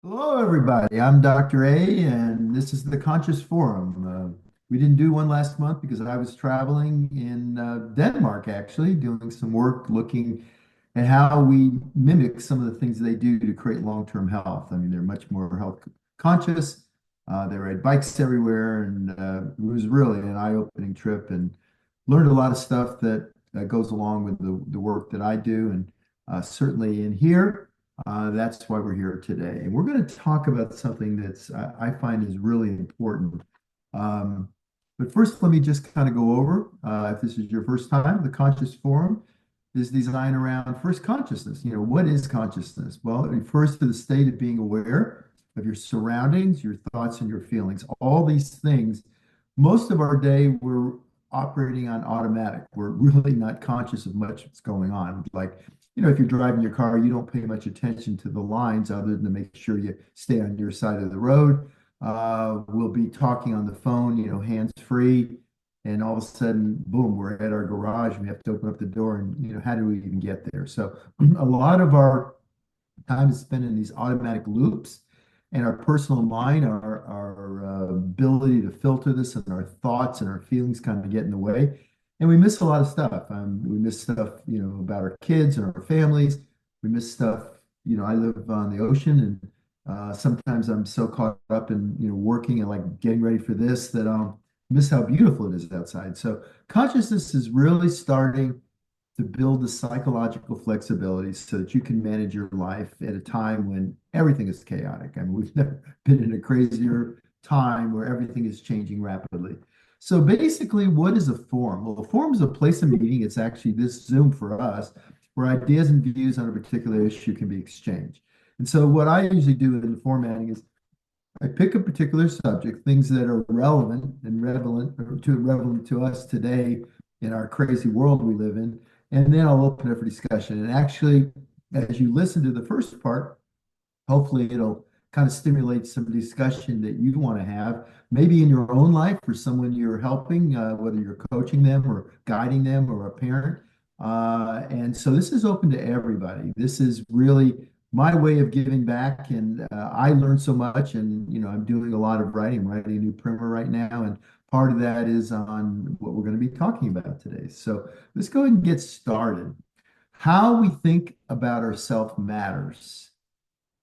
Hello, everybody. I'm Dr. A, and this is the Conscious Forum. We didn't do one last month because I was traveling in Denmark, actually, doing some work looking at how we mimic some of the things they do to create long-term health. I mean, they're much more health conscious. They ride bikes everywhere, and it was really an eye-opening trip and learned a lot of stuff that goes along with the work that I do. And certainly in here. That's why we're here today. And we're going to talk about something that's I find is really important. Um, but first, let me just kind of go over, if this is your first time, the Conscious Forum is designed around first consciousness. What is consciousness? Well, it refers to the state of being aware of your surroundings, your thoughts, and your feelings. All these things, most of our day, we're operating on automatic. We're really not conscious of much that's going on. Like, if you're driving your car, you don't pay much attention to the lines other than to make sure you stay on your side of the road. We'll be talking on the phone, hands free, and all of a sudden, boom, we're at our garage and we have to open up the door, and how do we even get there? So a lot of our time is spent in these automatic loops, and our personal mind, our ability to filter this, and our thoughts and our feelings kind of get in the way, and we miss a lot of stuff. We miss stuff, about our kids and our families. We miss stuff. I live on the ocean, and sometimes I'm so caught up in working and like getting ready for this that I'll miss how beautiful it is outside. So consciousness is really starting to build the psychological flexibility so that you can manage your life at a time when everything is chaotic. I mean, we've never been in a crazier time where everything is changing rapidly. So basically, what is a forum? Well, a forum is a place of meeting. It's actually this Zoom for us, where ideas and views on a particular issue can be exchanged. And so what I usually do in the formatting is I pick a particular subject, things that are relevant and relevant to us today in our crazy world we live in, and then I'll open it for discussion. And actually, as you listen to the first part, hopefully it'll kind of stimulate some discussion that you want to have, maybe in your own life for someone you're helping, whether you're coaching them or guiding them or a parent. And so this is open to everybody. This is really my way of giving back. And I learned so much, and I'm doing a lot of writing. I'm writing a new primer right now, and part of that is on what we're going to be talking about today. So let's go ahead and get started. How we think about ourselves matters.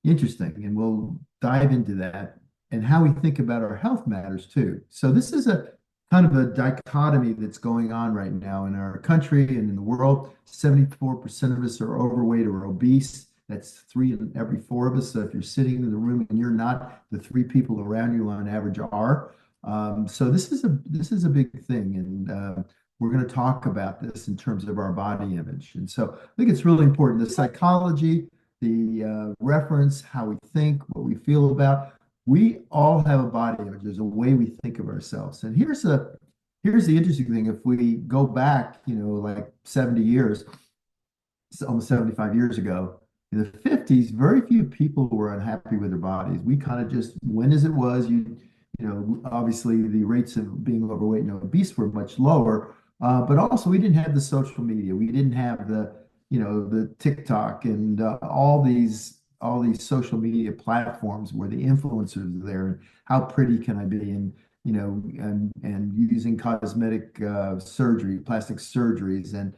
Interesting. And we'll dive into that. And how we think about our health matters too. So this is a kind of a dichotomy that's going on right now in our country and in the world. 74% of us are overweight or obese. That's three in every four of us. So if you're sitting in the room and you're not, the three people around you on average are. So this is a big thing, and we're going to talk about this in terms of our body image. And so I think it's really important. The psychology, the reference, how we think, what we feel about. We all have a body image. There's a way we think of ourselves. And here's the interesting thing. If we go back, like 70 years, almost 75 years ago, in the 50s, very few people were unhappy with their bodies. We kind of just went as it was. Obviously the rates of being overweight and obese were much lower, but also we didn't have the social media. We didn't have the TikTok and all these social media platforms where the influencers are there and how pretty can I be, and and using cosmetic surgery, plastic surgeries, and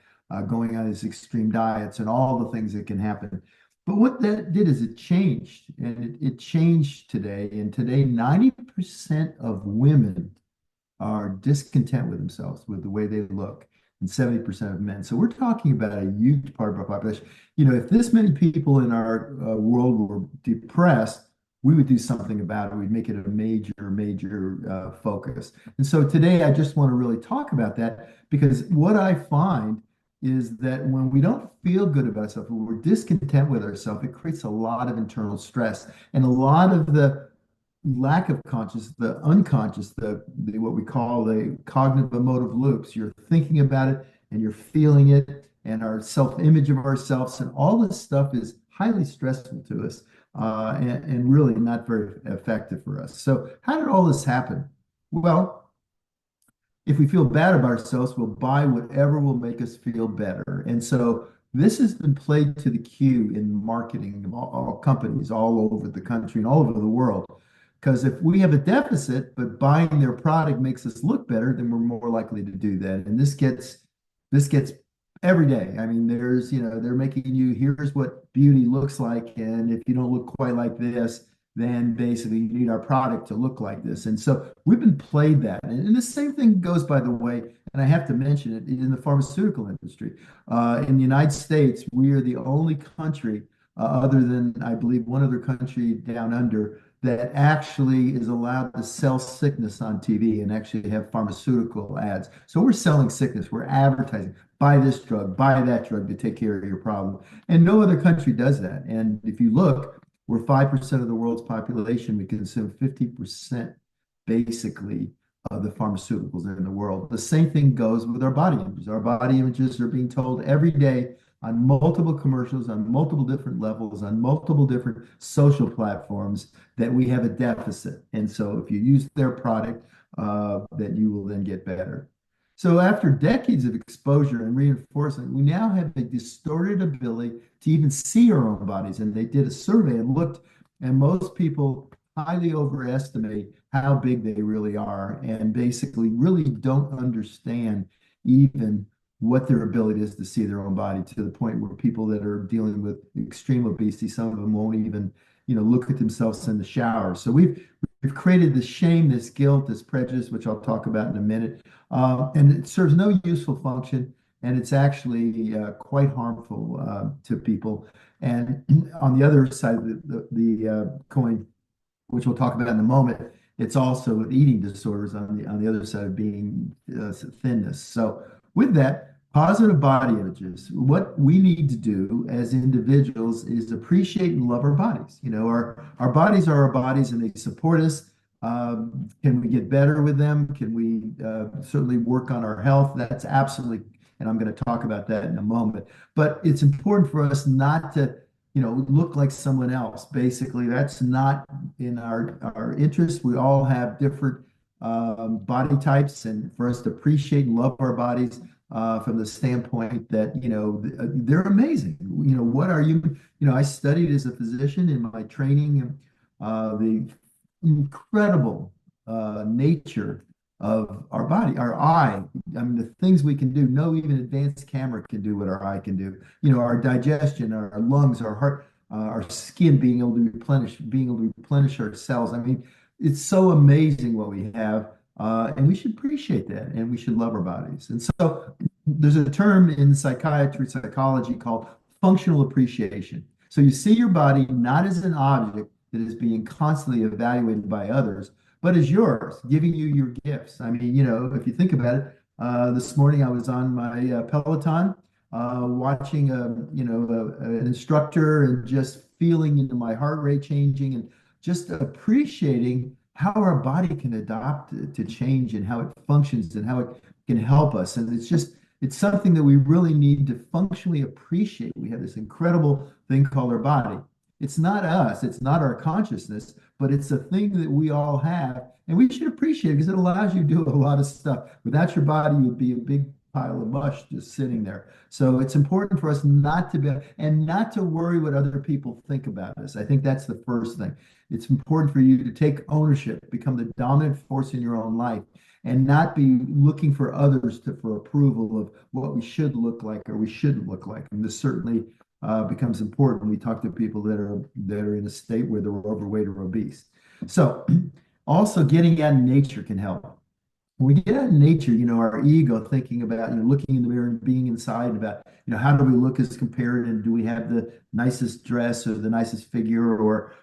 going on these extreme diets and all the things that can happen. But what that did is it changed, and it changed today. And today, 90% of women are discontent with themselves, with the way they look, and 70% of men. So we're talking about a huge part of our population. If this many people in our world were depressed, we would do something about it. We'd make it a major, major focus. And so today, I just want to really talk about that, because what I find is that when we don't feel good about ourselves, when we're discontent with ourselves, it creates a lot of internal stress, and a lot of the lack of conscious, the unconscious, the what we call the cognitive emotive loops. You're thinking about it and you're feeling it, and our self-image of ourselves, and all this stuff is highly stressful to us, and really not very effective for us. So how did all this happen? Well, if we feel bad about ourselves, we'll buy whatever will make us feel better. And so this has been played to the cue in marketing of all companies all over the country and all over the world. Because if we have a deficit, but buying their product makes us look better, then we're more likely to do that. And this gets every day. I mean, they're making you, here's what beauty looks like, and if you don't look quite like this, then basically you need our product to look like this. And so we've been played that. And the same thing goes, by the way, and I have to mention it in the pharmaceutical industry. In the United States, we are the only country, other than I believe one other country down under, that actually is allowed to sell sickness on TV and actually have pharmaceutical ads. So we're selling sickness, we're advertising, buy this drug, buy that drug to take care of your problem. And no other country does that. And if you look, we're 5% of the world's population. We consume 50% basically of the pharmaceuticals in the world. The same thing goes with our body images. Our body images are being told every day on multiple commercials, on multiple different levels, on multiple different social platforms that we have a deficit. And so if you use their product, that you will then get better. So after decades of exposure and reinforcement, we now have a distorted ability to even see our own bodies. And they did a survey and looked, and most people highly overestimate how big they really are and basically really don't understand even what their ability is to see their own body, to the point where people that are dealing with extreme obesity, some of them won't even, look at themselves in the shower. So we've created this shame, this guilt, this prejudice, which I'll talk about in a minute, and it serves no useful function, and it's actually quite harmful to people. And on the other side of the coin, which we'll talk about in a moment, it's also with eating disorders on the other side of being thinness. So with that, positive body images, what we need to do as individuals is appreciate and love our bodies. Our bodies are our bodies and they support us. Can we get better with them? Can we certainly work on our health? That's absolutely, and I'm going to talk about that in a moment. But it's important for us not to, look like someone else. Basically, that's not in our interest. We all have different body types, and for us to appreciate and love our bodies from the standpoint that they're amazing. What are you? I studied as a physician in my training, and the incredible nature of our body, our eye. I mean, the things we can do. No, even advanced camera can do what our eye can do. Our digestion, our lungs, our heart, our skin being able to replenish our cells. I mean, it's so amazing what we have. And we should appreciate that and we should love our bodies. And so there's a term in psychiatry, psychology called functional appreciation. So you see your body not as an object that is being constantly evaluated by others, but as yours, giving you your gifts. I mean, if you think about it, this morning I was on my Peloton, watching an instructor and just feeling into my heart rate changing and just appreciating how our body can adapt to change and how it functions and how it can help us. And it's something that we really need to functionally appreciate. We have this incredible thing called our body. It's not us, it's not our consciousness, but it's a thing that we all have. And we should appreciate it because it allows you to do a lot of stuff. Without your body, you'd be a big pile of mush just sitting there. So it's important for us not to be and not to worry what other people think about us. I think that's the first thing. It's important for you to take ownership, become the dominant force in your own life, and not be looking for others for approval of what we should look like or we shouldn't look like. And this certainly becomes important when we talk to people that are in a state where they're overweight or obese. So also getting out in nature can help. When we get out in nature, our ego thinking about, looking in the mirror and being inside about, how do we look as compared and do we have the nicest dress or the nicest figure or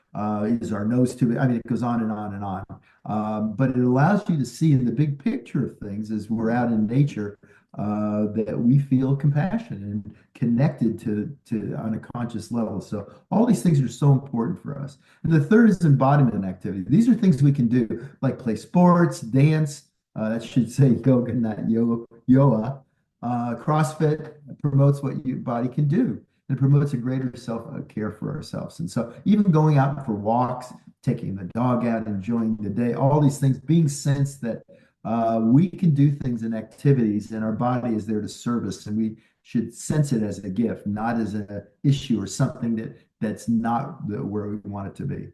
is our nose too big? I mean, it goes on and on and on. But it allows you to see in the big picture of things as we're out in nature that we feel compassion and connected to on a conscious level. So all these things are so important for us. And the third is embodiment activity. These are things we can do, like play sports, dance. That should say yoga, not yoga. CrossFit promotes what your body can do and promotes a greater self-care for ourselves. And so even going out for walks, taking the dog out, enjoying the day, all these things, being sensed that we can do things and activities and our body is there to serve us and we should sense it as a gift, not as an issue or something that's not where we want it to be.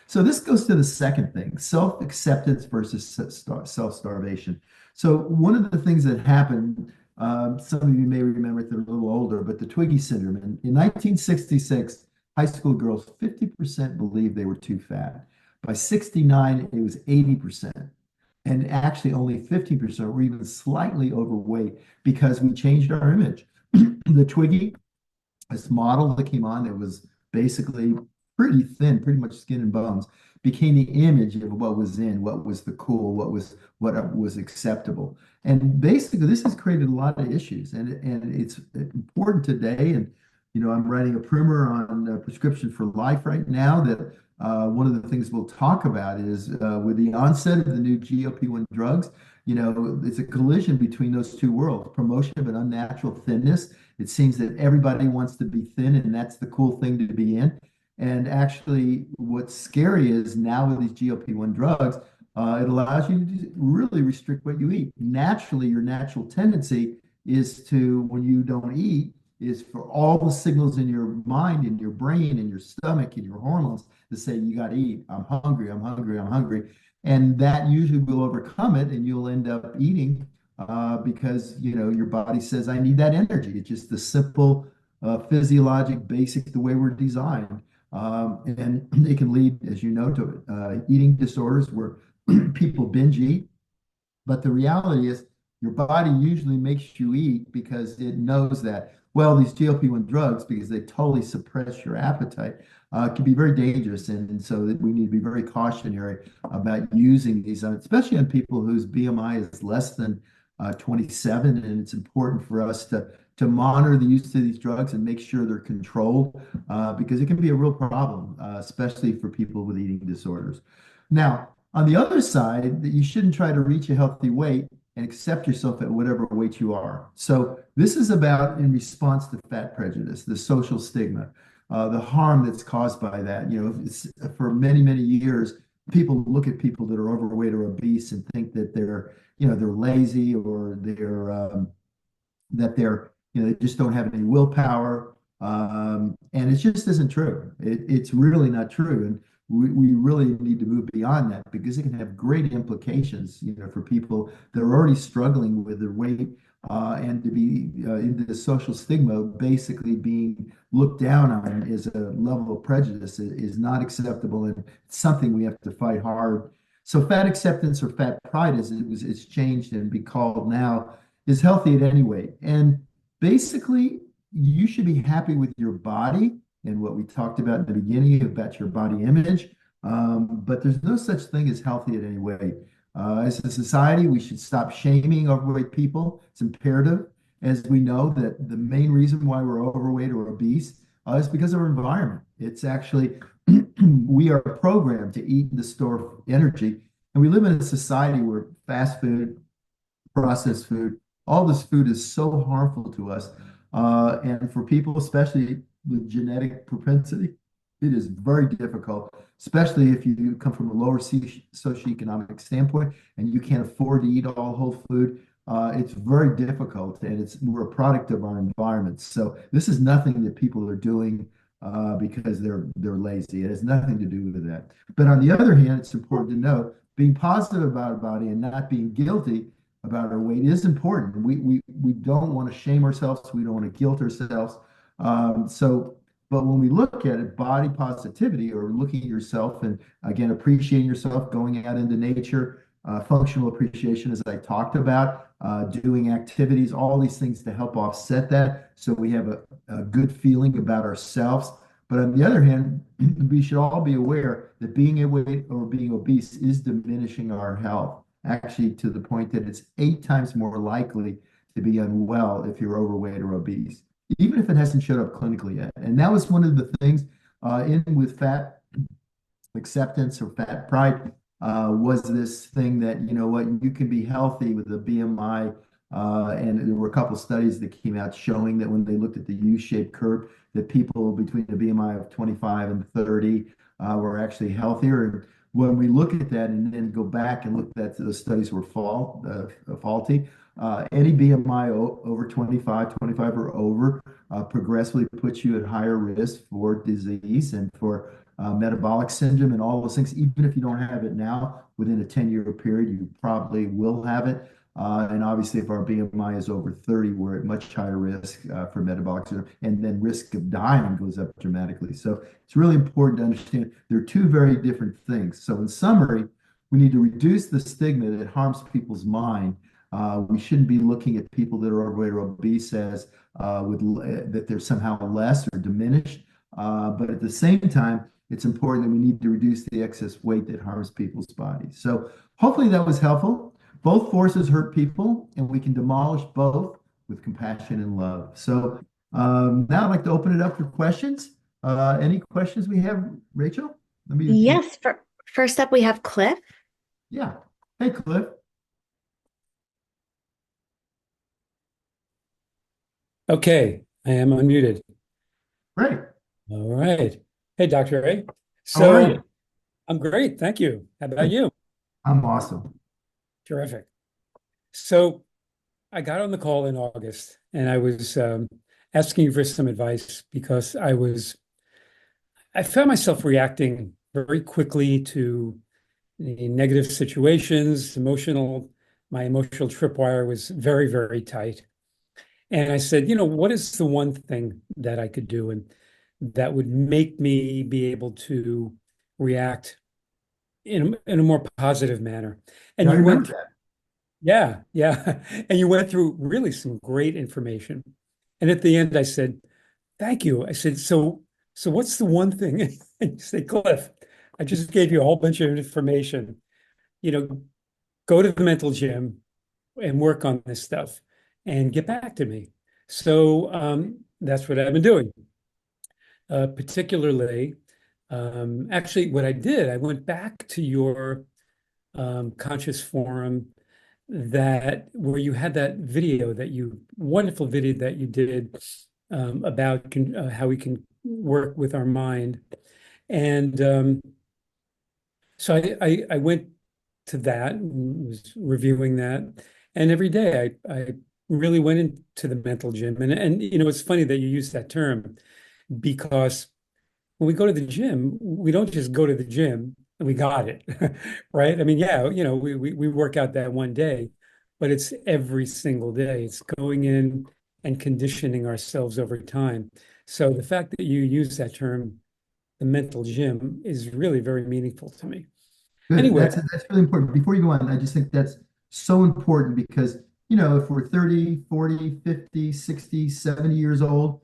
So this goes to the second thing, self-acceptance versus self-starvation. So one of the things that happened, some of you may remember it, they're a little older, but the Twiggy syndrome. In 1966, high school girls, 50% believed they were too fat. By 69, it was 80%. And actually only 15% were even slightly overweight because we changed our image. The Twiggy, this model that came on that was basically pretty thin, pretty much skin and bones, became the image of what was in, what was the cool, what was acceptable. And basically, this has created a lot of issues, and it's important today. And I'm writing a primer on prescription for life right now. That one of the things we'll talk about is with the onset of the new GLP-1 drugs. It's a collision between those two worlds: promotion of an unnatural thinness. It seems that everybody wants to be thin, and that's the cool thing to be in. And actually, what's scary is now with these GLP-1 drugs, it allows you to really restrict what you eat. Naturally, your natural tendency is to, when you don't eat, is for all the signals in your mind, in your brain, in your stomach, in your hormones to say, you got to eat. I'm hungry, I'm hungry, I'm hungry. And that usually will overcome it, and you'll end up eating because your body says, I need that energy. It's just the simple physiologic basic, the way we're designed. And it can lead, as you know, to eating disorders where people binge eat. But the reality is, your body usually makes you eat because it knows that, well, these GLP-1 drugs, because they totally suppress your appetite, can be very dangerous. And so that we need to be very cautionary about using these, especially on people whose BMI is less than 27. And it's important for us to monitor the use of these drugs and make sure they're controlled because it can be a real problem, especially for people with eating disorders. Now, on the other side, that you shouldn't try to reach a healthy weight and accept yourself at whatever weight you are. So this is about in response to fat prejudice, the social stigma, the harm that's caused by that. For many, many years, people look at people that are overweight or obese and think that they're lazy or they just don't have any willpower. And it just isn't true. It's really not true. And we really need to move beyond that because it can have great implications, for people that are already struggling with their weight and to be into the social stigma, basically being looked down on as a level of prejudice is not acceptable, and it's something we have to fight hard. So fat acceptance or fat pride, as it's changed and be called now, is healthy at any weight. And basically, you should be happy with your body and what we talked about in the beginning about your body image. But there's no such thing as healthy at any weight. As a society, we should stop shaming overweight people. It's imperative, as we know that the main reason why we're overweight or obese is because of our environment. It's actually, we are programmed to eat and to store energy. And we live in a society where fast food, processed food, all this food is so harmful to us. And for people, especially with genetic propensity, it is very difficult, especially if you come from a lower socioeconomic standpoint and you can't afford to eat all whole food. It's very difficult, and we're a product of our environment. So this is nothing that people are doing because they're lazy. It has nothing to do with that. But on the other hand, it's important to know being positive about our body and not being guilty about our weight is important. We don't want to shame ourselves. We don't want to guilt ourselves. But when we look at it, body positivity or looking at yourself and again, appreciating yourself, going out into nature, functional appreciation, as I talked about, doing activities, all these things to help offset that. So we have a good feeling about ourselves. But on the other hand, we should all be aware that being overweight or being obese is diminishing our health, actually to the point that it's 8 times more likely to be unwell if you're overweight or obese, even if it hasn't showed up clinically yet. And that was one of the things in with fat acceptance or fat pride was this thing that, you can be healthy with a BMI. And there were a couple of studies that came out showing that when they looked at the U-shaped curve, that people between a BMI of 25 and 30 were actually healthier. And when we look at that and then go back and look at the studies were faulty, Any BMI over 25, 25 or over, progressively puts you at higher risk for disease and for metabolic syndrome and all those things. Even if you don't have it now, within a 10-year period, you probably will have it. And obviously, if our BMI is over 30, we're at much higher risk for metabolic syndrome, and then risk of dying goes up dramatically. So it's really important to understand they're two very different things. So in summary, we need to reduce the stigma that harms people's mind. We shouldn't be looking at people that are overweight or obese as that they're somehow less or diminished. But at the same time, it's important that we need to reduce the excess weight that harms people's bodies. So hopefully that was helpful. Both forces hurt people, and we can demolish both with compassion and love. So now I'd like to open it up for questions. Any questions we have, Rachel? Let me. Yes, first up we have Cliff. Yeah. Hey, Cliff. Okay, I am unmuted. Great. All right. Hey, Dr. A. How are So you? I'm great. Thank you. How about Good. you? I'm awesome. Terrific. So I got on the call in August and I was asking you for some advice because I found myself reacting very quickly to the negative situations, my emotional tripwire was very, very tight. And I said, what is the one thing that I could do and that would make me be able to react in a more positive manner? And Yeah, I you remember went, that. yeah, yeah. And you went through really some great information. And at the end, I said, thank you. I said, so what's the one thing? And you said, Cliff, I just gave you a whole bunch of information. You know, go to the mental gym and work on this stuff and get back to me. So that's what I've been doing. Particularly, actually, what I did, I went back to your conscious forum that where you had that video wonderful video that you did about how we can work with our mind. And so I went to that, and was reviewing that, and every day I really went into the mental gym. And it's funny that you use that term because when we go to the gym, we don't just go to the gym and we got it, right? I mean, yeah, we work out that one day, but it's every single day. It's going in and conditioning ourselves over time. So the fact that you use that term, the mental gym, is really very meaningful to me. Good. Anyway, That's really important. Before you go on, I just think that's so important because, if we're 30, 40, 50, 60, 70 years old,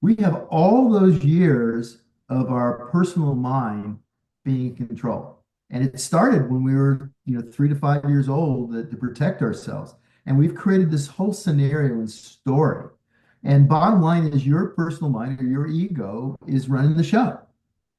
we have all those years of our personal mind being in control. And it started when we were, 3 to 5 years old to protect ourselves. And we've created this whole scenario and story. And bottom line is your personal mind or your ego is running the show.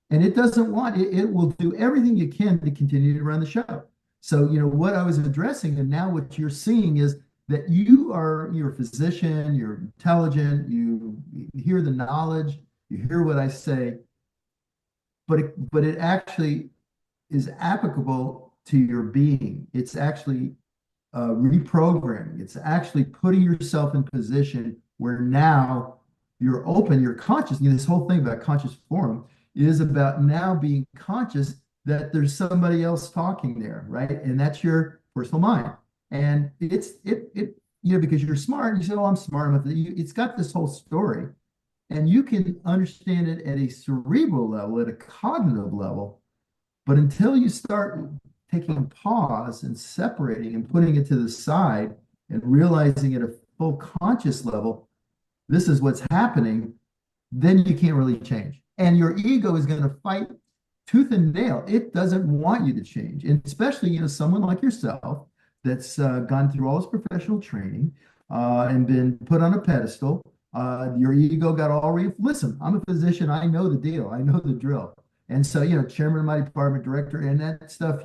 And it doesn't want it, it will do everything you can to continue to run the show. So, what I was addressing, and now what you're seeing is that you're a physician, you're intelligent, you hear the knowledge, you hear what I say, but it actually is applicable to your being. It's actually reprogramming. It's actually putting yourself in position where now you're open, you're conscious. This whole thing about conscious forum is about now being conscious that there's somebody else talking there, right? And that's your personal mind. And because you're smart, you say, "Oh, I'm smart enough." It's got this whole story, and you can understand it at a cerebral level, at a cognitive level. But until you start taking pause and separating and putting it to the side and realizing at a full conscious level, this is what's happening, then you can't really change. And your ego is going to fight tooth and nail. It doesn't want you to change. And especially, someone like yourself that's gone through all this professional training and been put on a pedestal. Your ego got all listen, I'm a physician. I know the deal. I know the drill. And so, chairman of my department, director, and that stuff,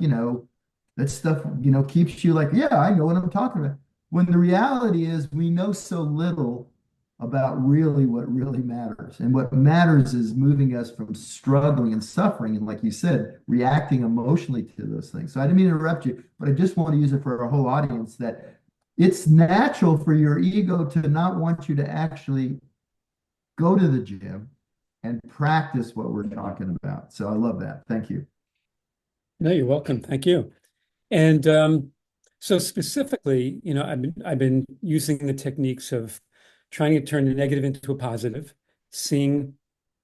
keeps you like, yeah, I know what I'm talking about. When the reality is we know so little about really what really matters. And what matters is moving us from struggling and suffering. And like you said, reacting emotionally to those things. So I didn't mean to interrupt you, but I just want to use it for our whole audience that it's natural for your ego to not want you to actually go to the gym and practice what we're talking about. So I love that. Thank you. No, you're welcome. Thank you. And so specifically, I've been using the techniques of trying to turn the negative into a positive, seeing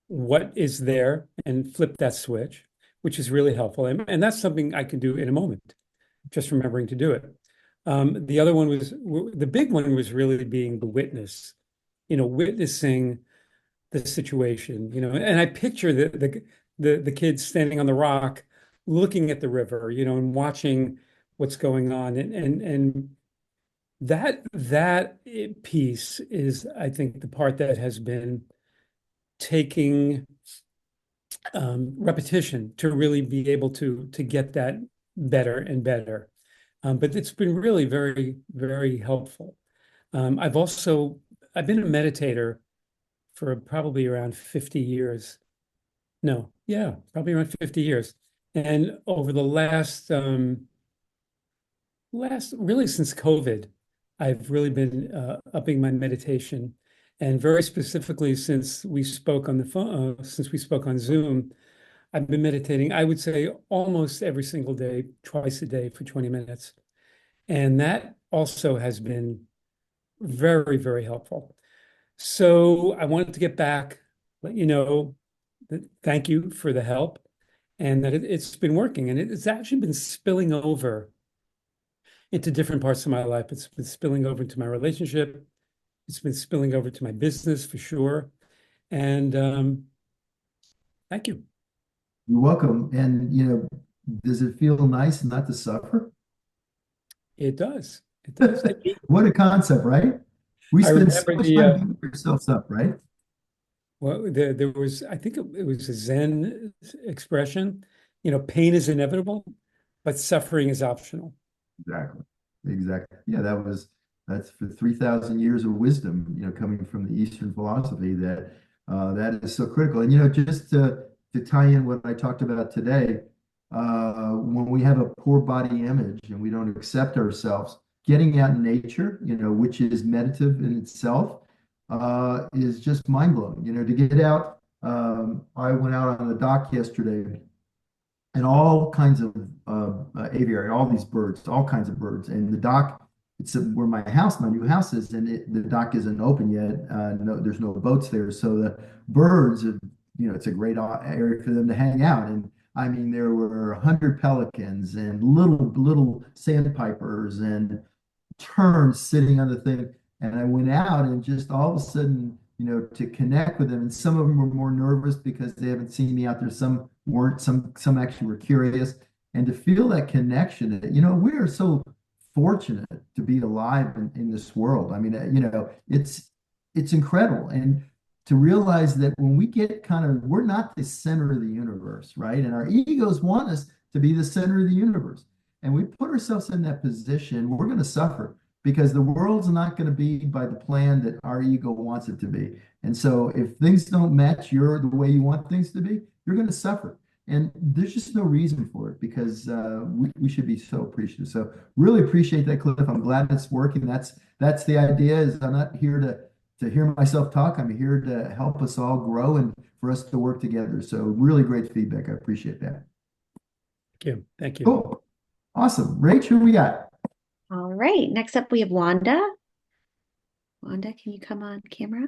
what is there and flip that switch, which is really helpful. And that's something I can do in a moment, just remembering to do it. The other one was the big one was really being the witness, witnessing the situation, and I picture the kids standing on the rock looking at the river, and watching what's going on. And that piece is, I think, the part that has been taking repetition to really be able to get that better and better. But it's been really very, very helpful. I've been a meditator for probably around 50 years. No, yeah, probably around 50 years. And over the last really since COVID, I've really been upping my meditation. And very specifically, since we spoke on the phone, since we spoke on Zoom, I've been meditating, I would say almost every single day, twice a day for 20 minutes. And that also has been very, very helpful. So I wanted to get back, let you know that thank you for the help and that it's been working. And it's actually been spilling over into different parts of my life. It's been spilling over into my relationship. It's been spilling over to my business for sure. And thank you. You're welcome. And, does it feel nice not to suffer? It does. It does. What a concept, right? We I spend so remember much time beating ourselves up, right? well, there was, I think it was a Zen expression, pain is inevitable, but suffering is optional. Exactly. Exactly. Yeah, that's for 3,000 years of wisdom, coming from the Eastern philosophy that is so critical. And just to tie in what I talked about today, when we have a poor body image and we don't accept ourselves, getting out in nature, which is meditative in itself, is just mind blowing. To get out, I went out on the dock yesterday and all kinds of aviary, all these birds, all kinds of birds. And the dock, it's where my new house is, and the dock isn't open yet. No, there's no boats there, so the birds, it's a great area for them to hang out. And I mean, there were 100 pelicans and little sandpipers and terns sitting on the thing. And I went out and just all of a sudden, to connect with them. And some of them were more nervous because they haven't seen me out there. Some weren't, some actually were curious. And to feel that connection, we are so fortunate to be alive in this world. I mean, it's incredible. And to realize that when we get we're not the center of the universe, right? And our egos want us to be the center of the universe. And we put ourselves in that position, we're going to suffer because the world's not going to be by the plan that our ego wants it to be. And so if things don't match the way you want things to be, you're going to suffer. And there's just no reason for it because we should be so appreciative. So really appreciate that, Cliff. I'm glad it's working. That's the idea. Is I'm not here to hear myself talk. I'm here to help us all grow and for us to work together. So really great feedback. I appreciate that. Thank you. Thank you. Cool. Awesome. Rach, who we got? All right. Next up, we have Wanda. Wanda, can you come on camera?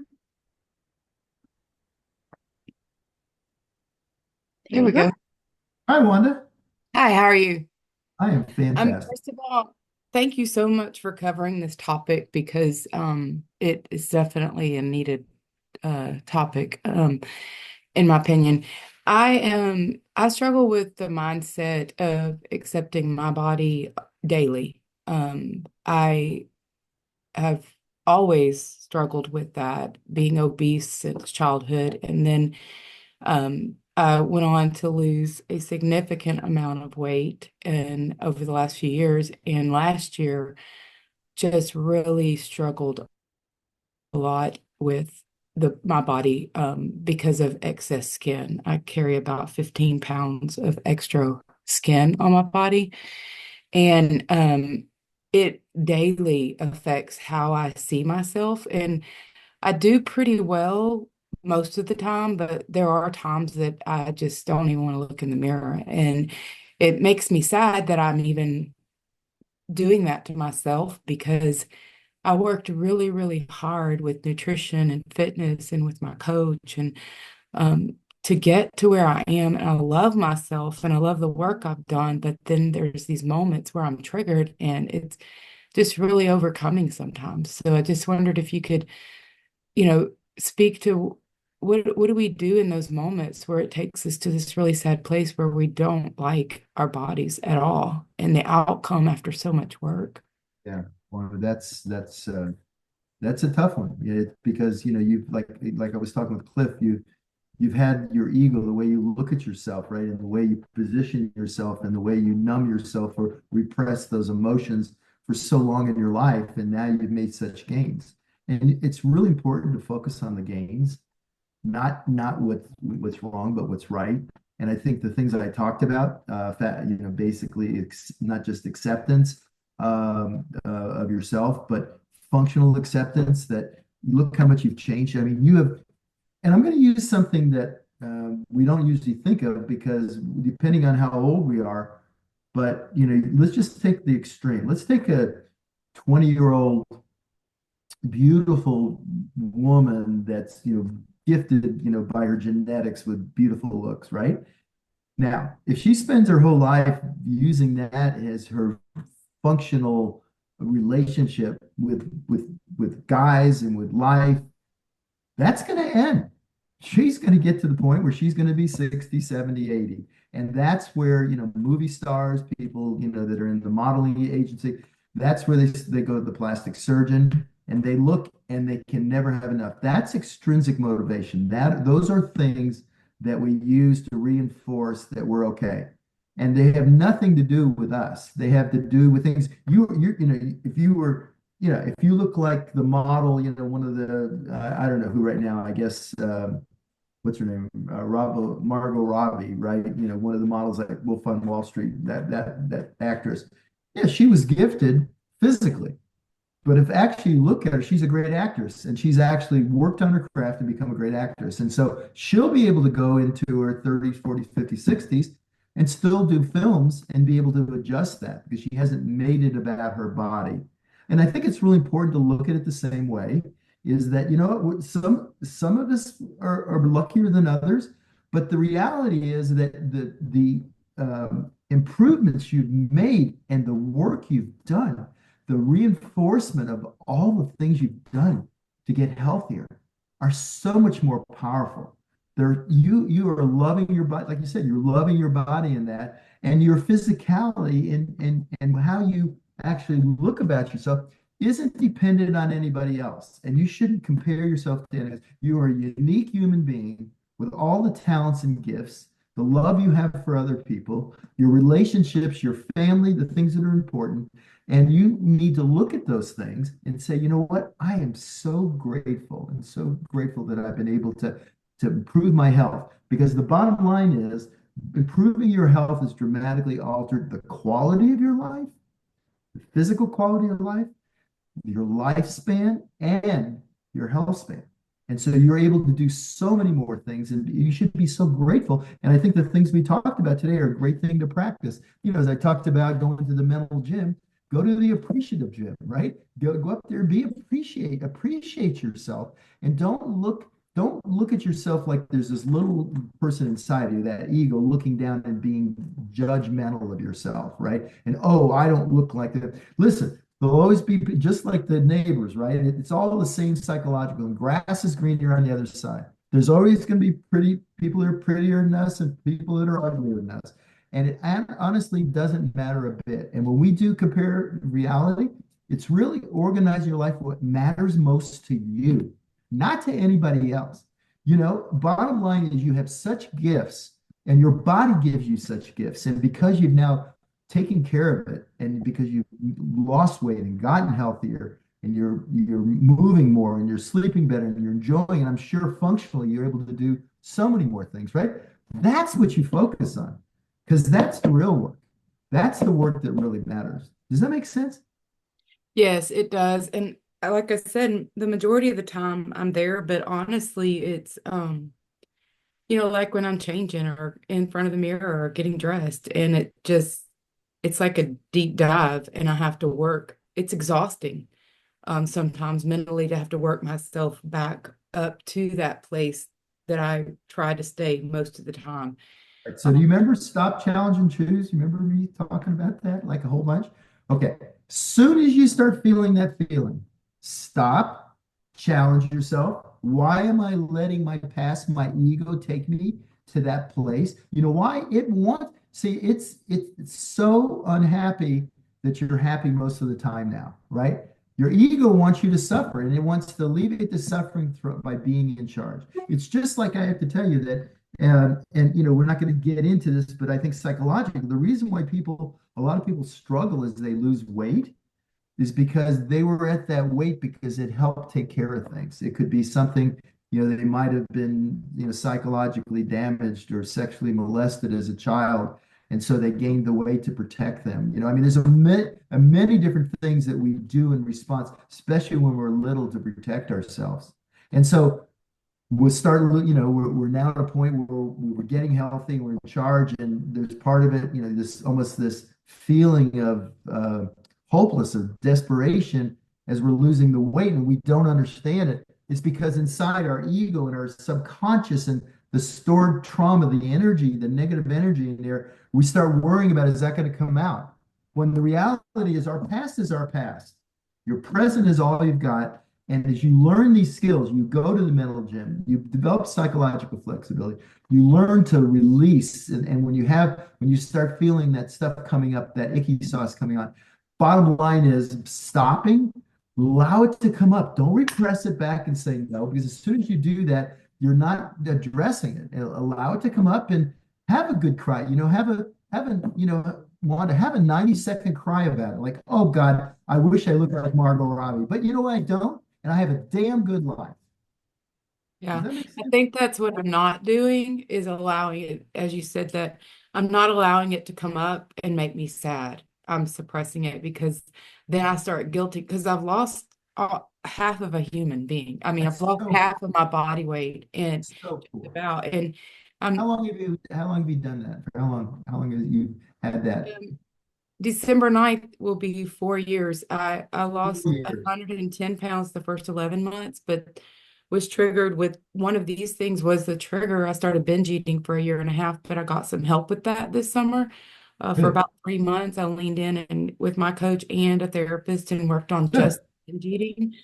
There we go. Hi, Wanda. Hi, how are you? I am fantastic. First of all, thank you so much for covering this topic because it is definitely a needed topic, in my opinion. I struggle with the mindset of accepting my body daily. I have always struggled with that, being obese since childhood, and then I went on to lose a significant amount of weight and over the last few years, and last year just really struggled a lot with my body because of excess skin. I carry about 15 pounds of extra skin on my body, and it daily affects how I see myself. And I do pretty well most of the time, but there are times that I just don't even want to look in the mirror. And it makes me sad that I'm even doing that to myself, because I worked really, really hard with nutrition and fitness and with my coach, and to get to where I am. And I love myself and I love the work I've done. But then there's these moments where I'm triggered, and it's just really overcoming sometimes. So I just wondered if you could, speak to what do we do in those moments where it takes us to this really sad place where we don't like our bodies at all and the outcome after so much work. Yeah, well, that's a tough one. Because you've like I was talking with Cliff, you've had your ego, the way you look at yourself, right? And the way you position yourself and the way you numb yourself or repress those emotions for so long in your life. And now you've made such gains. And it's really important to focus on the gains, not what's wrong, but what's right. And I think the things that I talked about, basically not just acceptance of yourself, but functional acceptance that look how much you've changed. I mean, you have, and I'm going to use something that we don't usually think of because depending on how old we are, but let's just take the extreme. Let's take a 20-year-old beautiful woman that's gifted by her genetics with beautiful looks, right? Now, if she spends her whole life using that as her functional relationship with guys and with life, that's going to end. She's going to get to the point where she's going to be 60, 70, 80. And that's where, movie stars, people, that are in the modeling agency, that's where they go to the plastic surgeon and they look and they can never have enough. That's extrinsic motivation. Those are things that we use to reinforce that we're okay. And they have nothing to do with us. They have to do with things if you were, if you look like the model, one of the, I don't know who right now, I guess, what's her name? Margot Robbie, right? One of the models like Wolf on Wall Street, that actress. Yeah, she was gifted physically. But if actually you look at her, she's a great actress and she's actually worked on her craft and become a great actress. And so she'll be able to go into her 30s, 40s, 50s, 60s and still do films and be able to adjust that because she hasn't made it about her body. And I think it's really important to look at it the same way is that, some of us are luckier than others, but the reality is that the improvements you've made and the work you've done, the reinforcement of all the things you've done to get healthier are so much more powerful. You are loving your body, like you said, you're loving your body in that, and your physicality and how you actually look about yourself isn't dependent on anybody else. And you shouldn't compare yourself to anyone. You are a unique human being with all the talents and gifts, the love you have for other people, your relationships, your family, the things that are important. And you need to look at those things and say, you know what? I am so grateful and so grateful that I've been able to improve my health. Because the bottom line is improving your health has dramatically altered the quality of your life, the physical quality of life, your lifespan, and your health span. And so you're able to do so many more things, and you should be so grateful. And I think the things we talked about today are a great thing to practice. As I talked about going to the mental gym, go to the appreciative gym, right? Go up there, appreciate yourself, and don't look at yourself like there's this little person inside you, that ego looking down and being judgmental of yourself, right? And oh, I don't look like that. Listen, there'll always be just like the neighbors, right? It's all the same psychological. And grass is greener on the other side. There's always going to be pretty people that are prettier than us and people that are uglier than us. And it honestly doesn't matter a bit. And when we do compare reality, it's really organizing your life what matters most to you, not to anybody else. Bottom line is you have such gifts and your body gives you such gifts. And because you've now taken care of it and because you've lost weight and gotten healthier and you're moving more and you're sleeping better and you're enjoying, and I'm sure functionally you're able to do so many more things, right? That's what you focus on because that's the real work. That's the work that really matters. Does that make sense? Yes, it does. And like I said, the majority of the time I'm there, but honestly, it's like when I'm changing or in front of the mirror or getting dressed, and it's like a deep dive and I have to work. It's exhausting, sometimes mentally to have to work myself back up to that place that I try to stay most of the time. Right, so do you remember stop, challenge, and choose? You remember me talking about that like a whole bunch? Okay. Soon as you start feeling that feeling, stop, challenge yourself. Why am I letting my past, my ego take me to that place? You know why? It wants, see, it's so unhappy that you're happy most of the time now, right? Your ego wants you to suffer and it wants to alleviate the suffering by being in charge. It's just like I have to tell you that and we're not going to get into this, but I think psychologically, the reason why a lot of people struggle as they lose weight is because they were at that weight because it helped take care of things. It could be something, they might have been, psychologically damaged or sexually molested as a child. And so they gained the weight to protect them. I mean, there's many different things that we do in response, especially when we're little to protect ourselves. And so we'll start, we're now at a point where we're getting healthy, we're in charge, and there's part of it, this feeling of hopeless or desperation as we're losing the weight and we don't understand it. It's because inside our ego and our subconscious and the stored trauma, the energy, the negative energy in there, we start worrying about, is that going to come out? When the reality is our past is our past. Your present is all you've got. And as you learn these skills, you go to the mental gym, you develop psychological flexibility, you learn to release. And when you start feeling that stuff coming up, that icky sauce coming on, bottom line is stopping, allow it to come up. Don't repress it back and say no, because as soon as you do that, you're not addressing it. Allow it to come up and have a good cry. Want to have a 90-second cry about it. Like, oh God, I wish I looked like Margot Robbie. But you know what? I don't. And I have a damn good life. Does Yeah, that make I sense? think that's what I'm not doing is allowing it, as you said, that I'm not allowing it to come up and make me sad. I'm suppressing it because then I start guilty because I've lost half of a human being. I mean, I've That's lost so, half of my body weight and so cool. about, and I'm How long have you done that? For how long have you had that? December 9th will be 4 years. I lost 4 years. 110 pounds the first 11 months, but was triggered with one of these things was the trigger. I started binge eating for a year and a half, but I got some help with that this summer. For Good. about 3 months, I leaned in and with my coach and a therapist and worked on Good. just binge eating.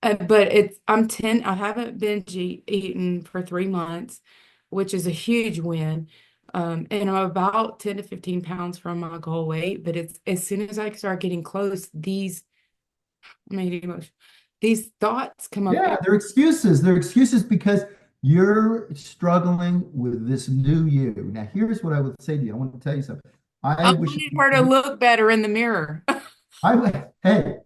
But I haven't eaten for 3 months, which is a huge win. And I'm about 10 to 15 pounds from my goal weight. But it's as soon as I start getting close, I mean, these thoughts come up. Yeah, they're excuses. They're excuses because you're struggling with this new you. Now, here's what I would say to you. I want to tell you something. I I wish wanted her to look better in the mirror. I would, hey,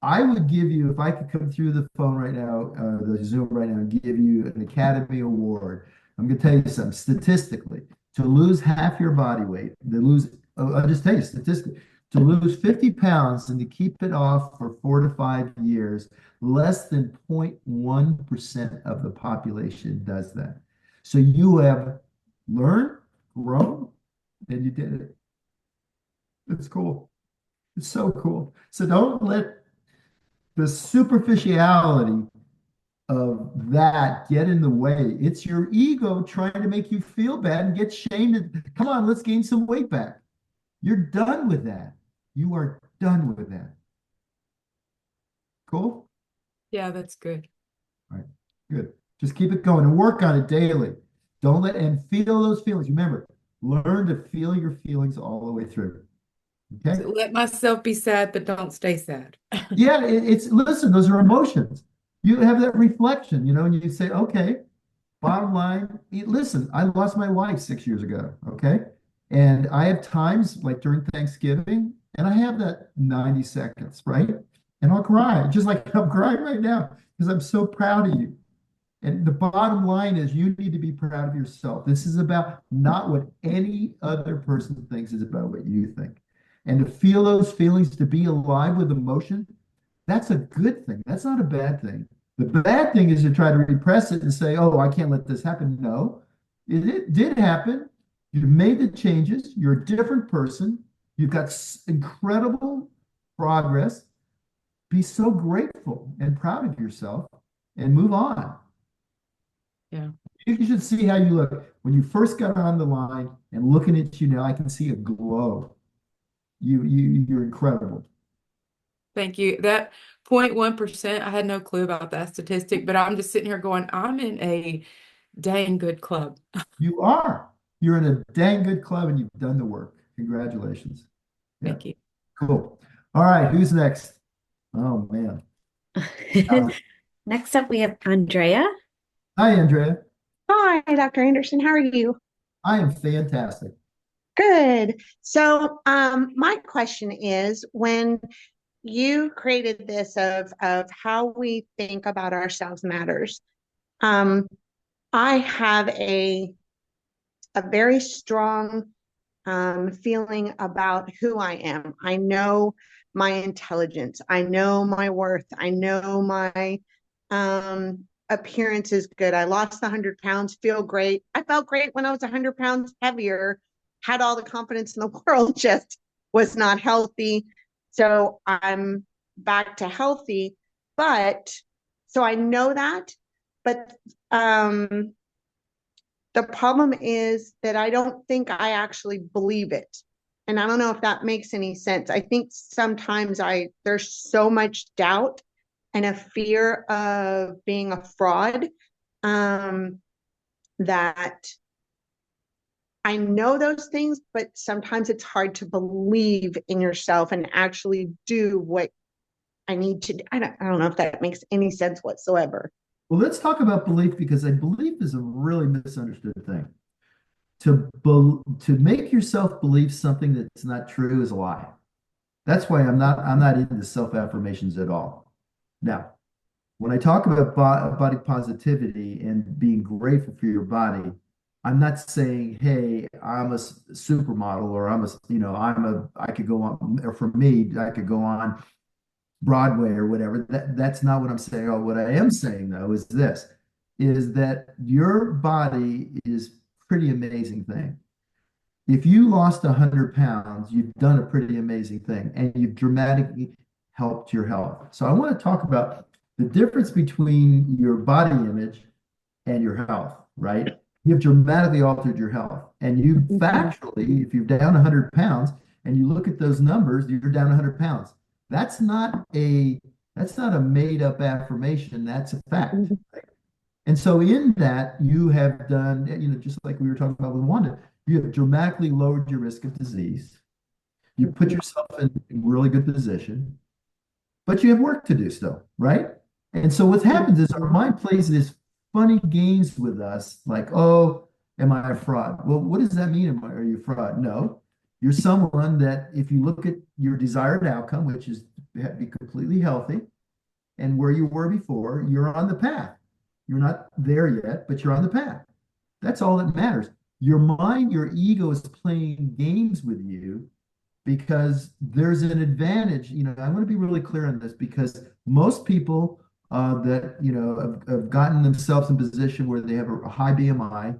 I would give you, if I could come through the phone right now, the Zoom right now, and give you an Academy Award. I'm going to tell you something. Statistically, to lose half your body weight, I'll just tell you statistically, to lose 50 pounds and to keep it off for 4 to 5 years, less than 0.1% of the population does that. So you have learned, grown, and you did it. It's cool. It's so cool. So don't let the superficiality of that get in the way. It's your ego trying to make you feel bad and get shamed. Come on, let's gain some weight back. You're done with that. You are done with that. Cool? Yeah, that's good. All right, good. Just keep it going and work on it daily. Don't let and feel those feelings. Remember, learn to feel your feelings all the way through. Okay? So let myself be sad, but don't stay sad. Yeah, it's listen, those are emotions. You have that reflection, and you say, okay, bottom line, listen, I lost my wife 6 years ago, okay? And I have times like during Thanksgiving, and I have that 90 seconds, right? And I'll cry, just like I'm crying right now, because I'm so proud of you. And the bottom line is you need to be proud of yourself. This is about not what any other person thinks, is about what you think. And to feel those feelings, to be alive with emotion, That's a good thing. That's not a bad thing. The bad thing is to try to repress it and say, oh, I can't let this happen. No, it did happen. You made the changes. You're a different person. You've got incredible progress. Be so grateful and proud of yourself and move on. Yeah. You should see how you look. When you first got on the line and looking at you now, I can see a glow. You're incredible. Thank you. That 0.1%, I had no clue about that statistic, but I'm just sitting here going, I'm in a dang good club. You are. You're in a dang good club and you've done the work. Congratulations. Yeah, Thank you. cool. All right, who's next? Oh man. Next up, we have Andrea. Hi, Andrea. Hi, Dr. Anderson. How are you? I am fantastic. Good. So, my question is, when you created this of how we think about ourselves matters, um, I have a very strong feeling about who I am. I know my intelligence. I know my worth. I know my appearance is good. I lost 100 pounds, feel great. I felt great when I was 100 pounds heavier, had all the confidence in the world, just was not healthy. So I'm back to healthy. But so I know that. But the problem is that I don't think I actually believe it. And I don't know if that makes any sense. I think sometimes there's so much doubt and a fear of being a fraud, that I know those things, but sometimes it's hard to believe in yourself and actually do what I need to do. I don't know if that makes any sense whatsoever. Well, let's talk about belief because I believe is a really misunderstood thing. To make yourself believe something that's not true is a lie. That's why I'm not into self-affirmations at all. Now, when I talk about body positivity and being grateful for your body, I'm not saying, hey, I'm a supermodel or I could go on, or for me, I could go on Broadway or whatever. That's not what I'm saying. Oh, what I am saying though is this, is that your body is pretty amazing thing. If you lost 100 pounds, you've done a pretty amazing thing and you've dramatically helped your health. So I want to talk about the difference between your body image and your health, right? You've dramatically altered your health. And you factually, if you're down 100 pounds and you look at those numbers, you're down 100 pounds. That's not a made up affirmation. That's a fact. Right? And so in that you have done, just like we were talking about with Wanda, you have dramatically lowered your risk of disease. You put yourself in a really good position, but you have work to do still, right? And so what happens is our mind plays this funny games with us, like, oh, am I a fraud? Well, what does that mean? Are you a fraud? No, you're someone that if you look at your desired outcome, which is to be completely healthy, and where you were before, you're on the path. You're not there yet, but you're on the path. That's all that matters. Your mind, your ego is playing games with you because there's an advantage. I want to be really clear on this because most people that have gotten themselves in a position where they have a high BMI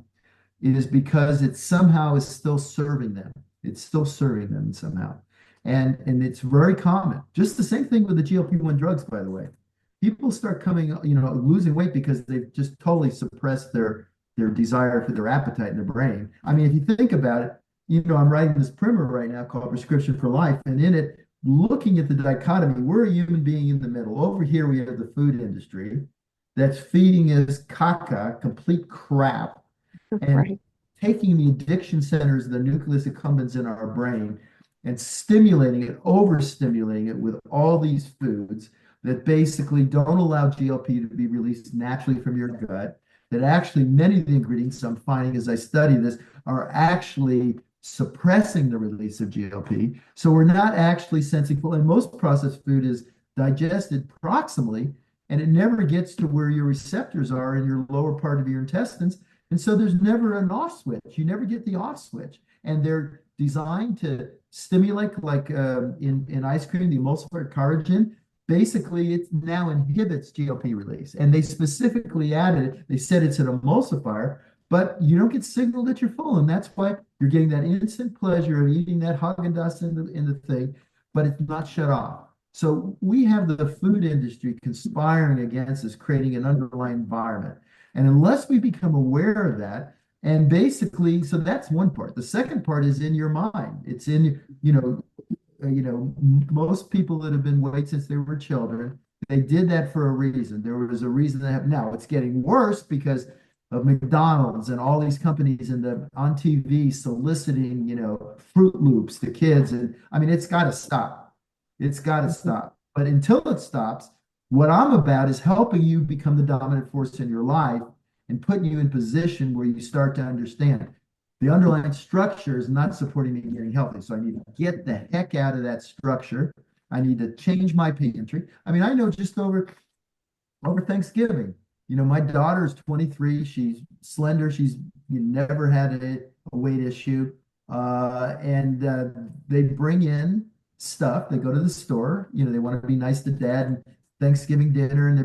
is because it somehow is still serving them. It's still serving them somehow. And it's very common. Just the same thing with the GLP-1 drugs, by the way. People start losing weight because they've just totally suppressed their desire for their appetite in their brain. I mean, if you think about it, I'm writing this primer right now called Prescription for Life. And in it, looking at the dichotomy, we're a human being in the middle. Over here, we have the food industry that's feeding us caca, complete crap, and Right. taking the addiction centers, the nucleus accumbens in our brain, and stimulating it, overstimulating it with all these foods that basically don't allow GLP to be released naturally from your gut. That actually many of the ingredients I'm finding as I study this are actually suppressing the release of GLP. So we're not actually sensing full, and most processed food is digested proximally, and it never gets to where your receptors are in your lower part of your intestines. And so there's never an off switch. You never get the off switch. And they're designed to stimulate, like in ice cream, the emulsified carrageen. basically it now inhibits GLP release. And they specifically added it. They said it's an emulsifier, but you don't get signaled that you're full. And that's why you're getting that instant pleasure of eating that Haagen-Dazs in the thing, but it's not shut off. So we have the food industry conspiring against us, creating an underlying environment. And unless we become aware of that, and basically, so that's one part. The second part is in your mind. It's in, most people that have been weight since they were children, they did that for a reason. There was a reason they have. Now it's getting worse because of McDonald's and all these companies on TV soliciting, Fruit Loops to kids. And I mean, it's got to stop. It's got to stop. But until it stops, what I'm about is helping you become the dominant force in your life and putting you in position where you start to understand the underlying structure is not supporting me getting healthy. So I need to get the heck out of that structure. I need to change my pantry. I mean, I know just over Thanksgiving, my daughter's 23. She's slender. She's never had a weight issue. And they bring in stuff. They go to the store. They want to be nice to dad and Thanksgiving dinner, and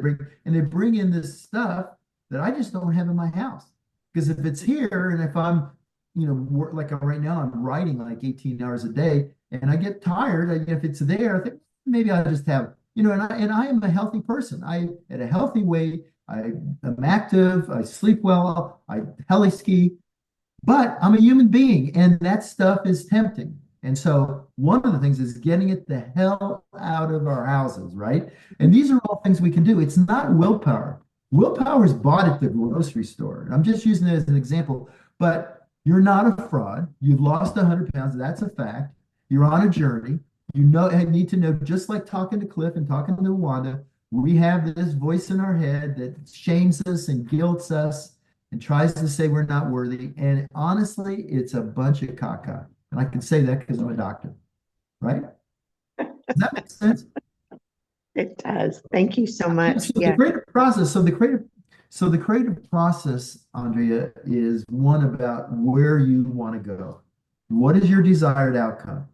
they bring in this stuff that I just don't have in my house. Because if it's here, and if I'm, like right now, I'm writing like 18 hours a day, and I get tired. If it's there, I think maybe I'll just have, and I am a healthy person. I at a healthy weight. I am active. I sleep well. I heli ski, but I'm a human being, and that stuff is tempting. And so one of the things is getting it the hell out of our houses, right? And these are all things we can do. It's not willpower. Willpower is bought at the grocery store. I'm just using it as an example, but you're not a fraud. You've lost 100 pounds. That's a fact. You're on a journey. I need to know, just like talking to Cliff and talking to Wanda, we have this voice in our head that shames us and guilts us and tries to say we're not worthy. And honestly, it's a bunch of caca. And I can say that because I'm a doctor, right? Does that make sense? It does. Thank you so much. So the creative process. So the creative process, Andrea, is one about where you want to go. What is your desired outcome?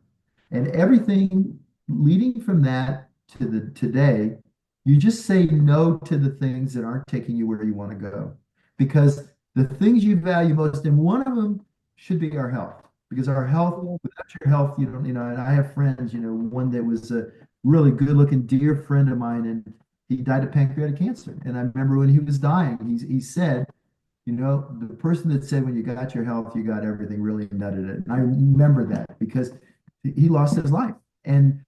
And everything leading from that to the today, you just say no to the things that aren't taking you where you want to go. Because the things you value most, and one of them should be our health. Because our health, without your health, you don't, and I have friends, one that was a really good looking dear friend of mine, and he died of pancreatic cancer. And I remember when he was dying, he said, the person that said, when you got your health, you got everything, really nutted it. And I remember that because he lost his life. And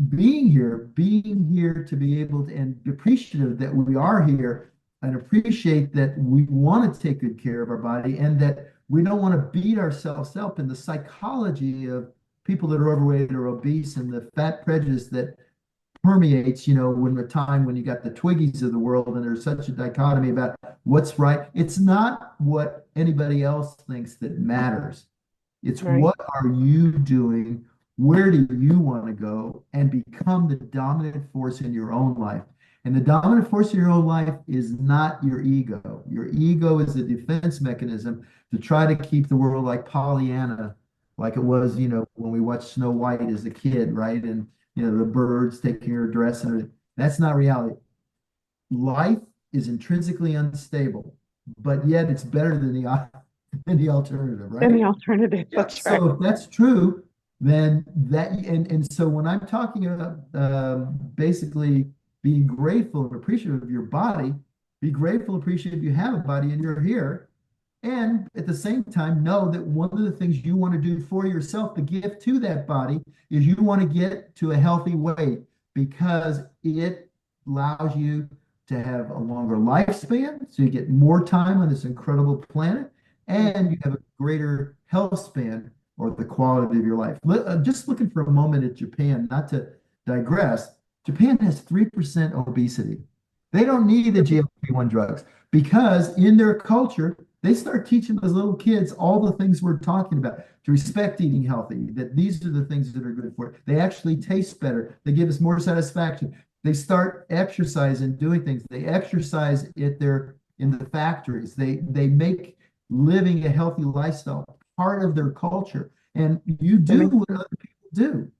being here to be able to, and appreciative that we are here, and appreciate that we want to take good care of our body, and that we don't want to beat ourselves up in the psychology of people that are overweight or obese, and the fat prejudice that permeates, when the time when you got the Twiggies of the world, and there's such a dichotomy about what's right. It's not what anybody else thinks that matters. It's Right. What are you doing? Where do you want to go? And become the dominant force in your own life. And the dominant force in your own life is not your ego. Your ego is a defense mechanism to try to keep the world like Pollyanna, like it was, when we watched Snow White as a kid, right? And, the birds taking her dress and everything. That's not reality. Life is intrinsically unstable, but yet it's better than the alternative, right? Any alternative? Yeah. That's right. So if that's true, then and so when I'm talking about basically being grateful and appreciative of your body, be grateful, appreciative you have a body and you're here. And at the same time, know that one of the things you want to do for yourself, the gift to that body, is you want to get to a healthy weight, because it allows you to have a longer lifespan. So you get more time on this incredible planet, and you have a greater health span, or the quality of your life. Just looking for a moment at Japan, not to digress, Japan has 3% obesity. They don't need the GLP-1 drugs, because in their culture, they start teaching those little kids all the things we're talking about, to respect eating healthy, that these are the things that are good for it. They actually taste better. They give us more satisfaction. They start exercising, doing things. They exercise in the factories. They make living a healthy lifestyle part of their culture. And you do what other people do.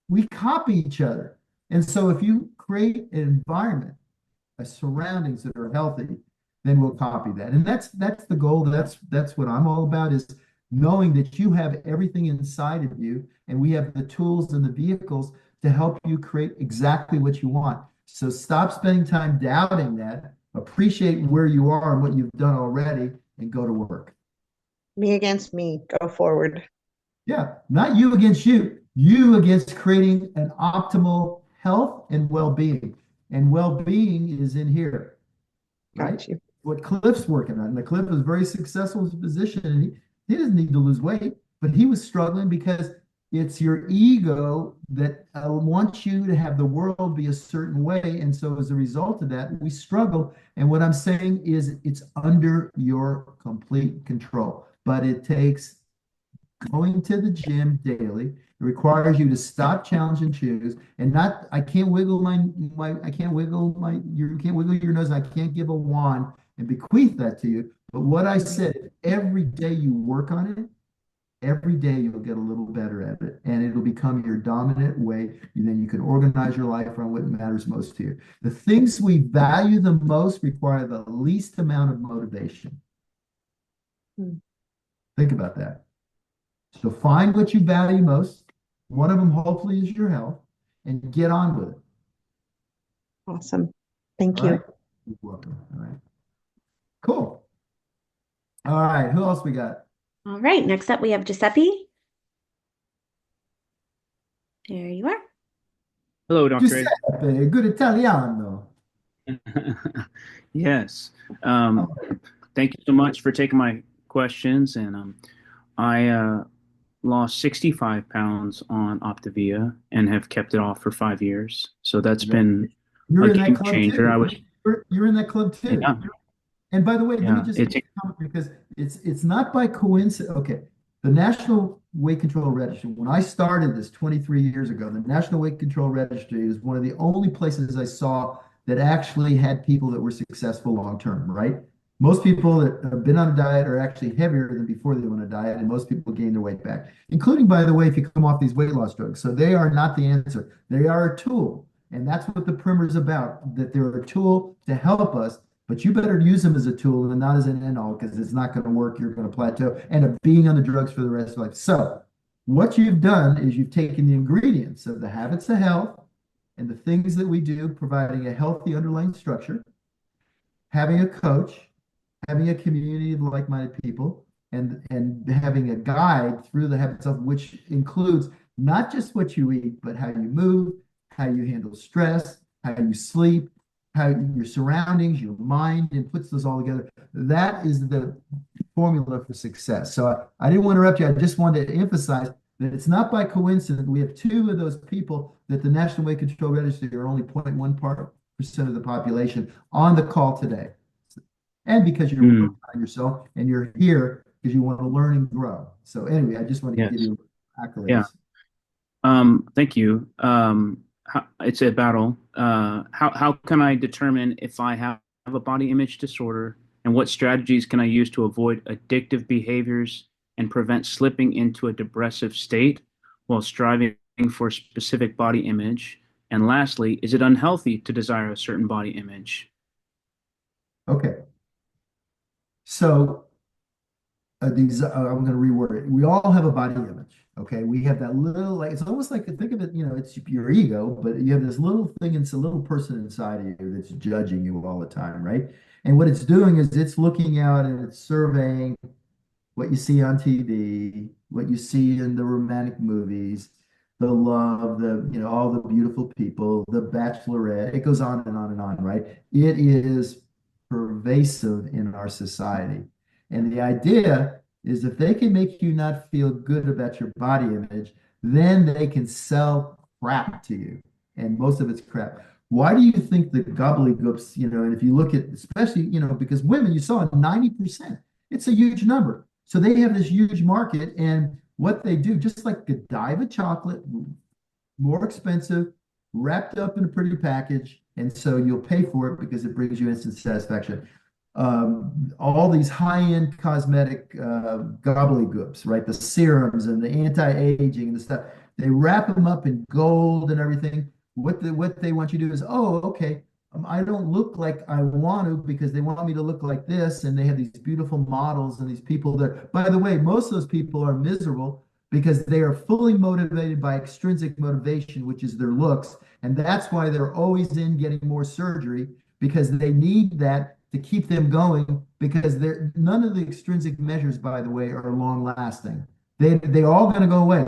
We copy each other. And so if you create an environment, surroundings that are healthy, then we'll copy that. And that's the goal. That's what I'm all about, is knowing that you have everything inside of you, and we have the tools and the vehicles to help you create exactly what you want. So stop spending time doubting that, appreciate where you are and what you've done already, and go to work. Me against me, go forward. Yeah, not you against you, you against creating an optimal health and well-being. And well-being is in here, right? Got you. What Cliff's working on. And the Cliff is very successful in his position, and he doesn't need to lose weight, but he was struggling because it's your ego that wants you to have the world be a certain way. And so as a result of that, we struggle. And what I'm saying is it's under your complete control, but it takes going to the gym daily. It requires you to stop, challenge, and choose, and not. I can't wiggle I can't wiggle you can't wiggle your nose. I can't give a wand and bequeath that to you. But what I said, every day you work on it, every day you'll get a little better at it, and it'll become your dominant way. And then you can organize your life around what matters most to you. The things we value the most require the least amount of motivation. Think about that. So find what you value most. One of them hopefully is your health, and get on with it. Awesome. Thank All you. right? You're welcome. All right. Cool. All right. Who else we got? All right, next up we have Giuseppe. There you are. Hello, Dr. Giuseppe, good Italiano. Yes. Thank you so much for taking my questions. And I lost 65 pounds on Optavia and have kept it off for 5 years. So that's been You're a in that game club changer. too. You're in that club too. Yeah. And by the way, let Yeah, me just comment, because it's not by coincidence. Okay, the National Weight Control Registry, when I started this 23 years ago, the National Weight Control Registry is one of the only places I saw that actually had people that were successful long term, right? Most people that have been on a diet are actually heavier than before they went on a diet, and most people gain their weight back, including, by the way, if you come off these weight loss drugs. So they are not the answer. They are a tool. And that's what the primer is about, that they're a tool to help us. But you better use them as a tool and not as an end all, because it's not going to work. You're going to plateau and end up being on the drugs for the rest of life. So what you've done is you've taken the ingredients of the habits of health and the things that we do, providing a healthy underlying structure, having a coach, having a community of like-minded people, and having a guide through the habits of, which includes not just what you eat, but how you move, how you handle stress, how you sleep, how your surroundings, your mind, and puts those all together. That is the formula for success. So I didn't want to interrupt you. I just wanted to emphasize that it's not by coincidence. We have two of those people that the National Weight Control Registry are only 0.1% of the population on the call today. And because you're working on yourself, and you're here because you want to learn and grow. So anyway, I just want to give you accolades. Yeah. Thank you. It's a battle. How can I determine if I have a body image disorder, and what strategies can I use to avoid addictive behaviors and prevent slipping into a depressive state while striving for a specific body image? And lastly, is it unhealthy to desire a certain body image? Okay. So I'm going to reword it. We all have a body image. Okay. We have that little, like, it's almost like, think of it, it's your ego, but you have this little thing, it's a little person inside of you that's judging you all the time, right? And what it's doing is it's looking out and it's surveying what you see on TV, what you see in the romantic movies, the love, all the beautiful people, the Bachelorette. It goes on and on and on, right? It is pervasive in our society. And the idea is, if they can make you not feel good about your body image, then they can sell crap to you. And most of it's crap. Why do you think the gobbledygooks, and if you look at, especially, because women, you saw 90%, it's a huge number. So they have this huge market, and what they do, just like Godiva chocolate, more expensive, wrapped up in a pretty package, and so you'll pay for it because it brings you instant satisfaction. All these high-end cosmetic gobbledygooks, right? The serums and the anti-aging and the stuff, they wrap them up in gold and everything. what they want you to do is, oh, okay, I don't look like I want to because they want me to look like this, and they have these beautiful models and these people that, by the way, most of those people are miserable because they are fully motivated by extrinsic motivation, which is their looks, and that's why they're always in getting more surgery because they need that to keep them going because they're none of the extrinsic measures, by the way, are long lasting. They all going to go away.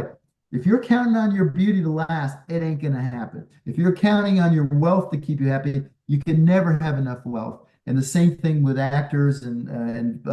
If you're counting on your beauty to last, it ain't going to happen. If you're counting on your wealth to keep you happy, you can never have enough wealth. And the same thing with actors and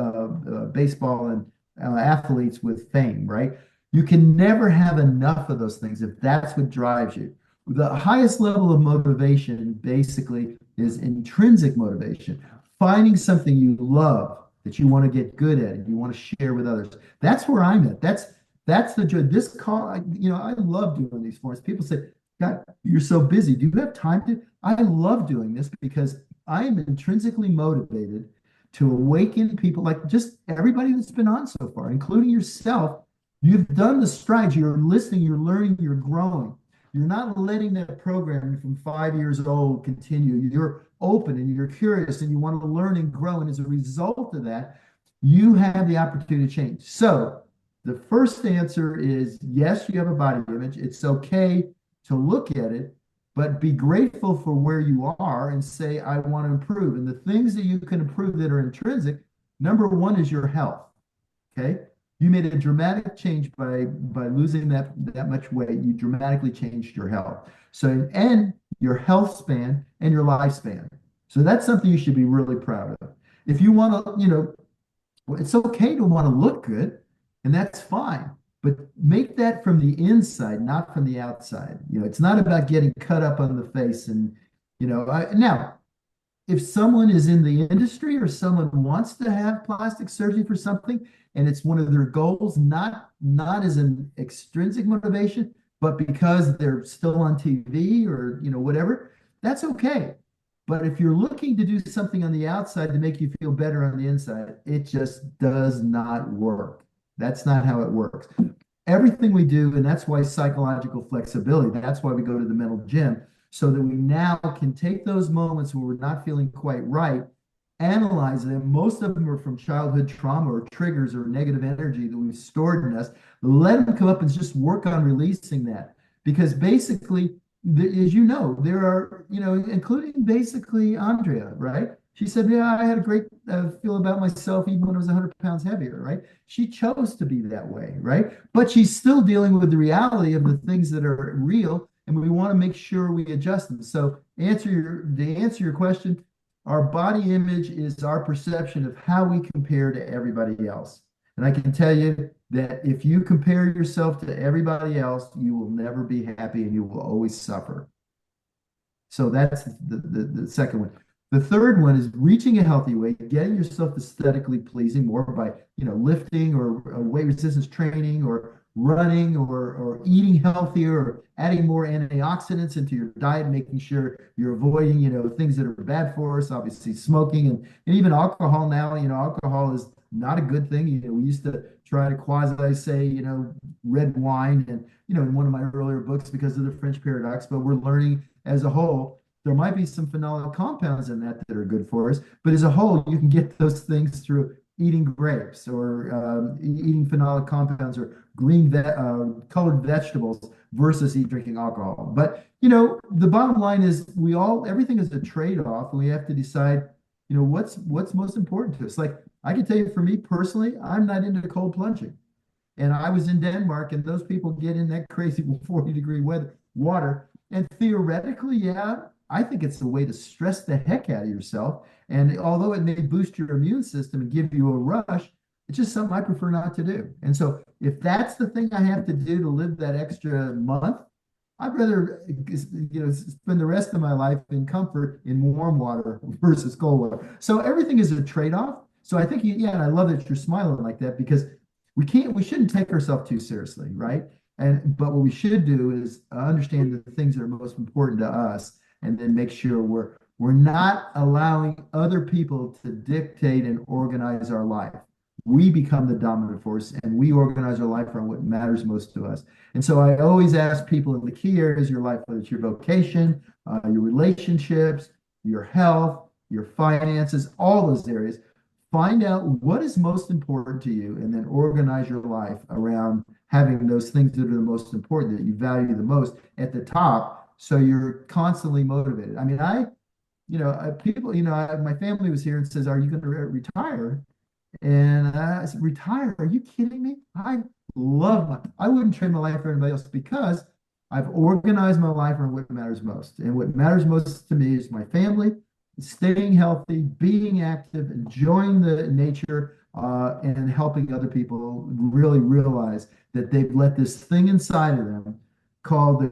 baseball and athletes with fame, right? You can never have enough of those things if that's what drives you. The highest level of motivation basically is intrinsic motivation, finding something you love that you want to get good at and you want to share with others. That's where I'm at. That's the joy. This call, I love doing these forums. People say, God, you're so busy. Do you have time to? I love doing this because I am intrinsically motivated to awaken people like just everybody that's been on so far, including yourself. You've done the strides. You're listening, you're learning, you're growing. You're not letting that program from 5 years old continue. You're open and you're curious and you want to learn and grow. And as a result of that, you have the opportunity to change. So the first answer is yes, you have a body image. It's okay to look at it, but be grateful for where you are and say, I want to improve. And the things that you can improve that are intrinsic, number one is your health. Okay. You made a dramatic change by losing that much weight. You dramatically changed your health. So, and your health span and your lifespan. So that's something you should be really proud of. If you want to, it's okay to want to look good, and that's fine. But make that from the inside, not from the outside. It's not about getting cut up on the face. And, now, if someone is in the industry or someone wants to have plastic surgery for something, and it's one of their goals, not as an extrinsic motivation, but because they're still on TV or, whatever, that's okay. But if you're looking to do something on the outside to make you feel better on the inside, it just does not work. That's not how it works. Everything we do, and that's why psychological flexibility, that's why we go to the mental gym, so that we now can take those moments where we're not feeling quite right, analyze them. Most of them are from childhood trauma or triggers or negative energy that we've stored in us. Let them come up and just work on releasing that. Because basically, as you know, there are, including basically Andrea, right? She said, yeah, I had a great feel about myself even when I was 100 pounds heavier, right? She chose to be that way, right? But she's still dealing with the reality of the things that are real, and we want to make sure we adjust them. So to answer your question, our body image is our perception of how we compare to everybody else. And I can tell you that if you compare yourself to everybody else, you will never be happy and you will always suffer. So that's the second one. The third one is reaching a healthy weight, getting yourself aesthetically pleasing more by, lifting or weight resistance training or running or eating healthier or adding more antioxidants into your diet, making sure you're avoiding, things that are bad for us, obviously smoking and even alcohol now, alcohol is not a good thing. We used to try to quasi say, red wine and, in one of my earlier books because of the French paradox, but we're learning as a whole, there might be some phenolic compounds in that are good for us, but as a whole, you can get those things through eating grapes or eating phenolic compounds or green colored vegetables versus drinking alcohol. But the bottom line is everything is a trade-off, and we have to decide what's most important to us. Like I can tell you, for me personally, I'm not into cold plunging, and I was in Denmark, and those people get in that crazy 40-degree water, and theoretically, yeah, I think it's a way to stress the heck out of yourself. And although it may boost your immune system and give you a rush, it's just something I prefer not to do. And so if that's the thing I have to do to live that extra month, I'd rather spend the rest of my life in comfort in warm water versus cold water. So everything is a trade-off. So I think, and I love that you're smiling like that because we shouldn't take ourselves too seriously, right? But what we should do is understand the things that are most important to us, and then make sure we're not allowing other people to dictate and organize our life. we become the dominant force and we organize our life around what matters most to us. And so I always ask people in the key areas of your life, whether it's your vocation, your relationships, your health, your finances, all those areas, find out what is most important to you and then organize your life around having those things that are the most important, that you value the most at the top. So you're constantly motivated. I mean, people, my family was here and says, "Are you going to retire?" And I said, "Retire? Are you kidding me? I wouldn't trade my life for anybody else because I've organized my life around what matters most. And what matters most to me is my family, staying healthy, being active, enjoying the nature, and helping other people really realize that they've let this thing inside of them called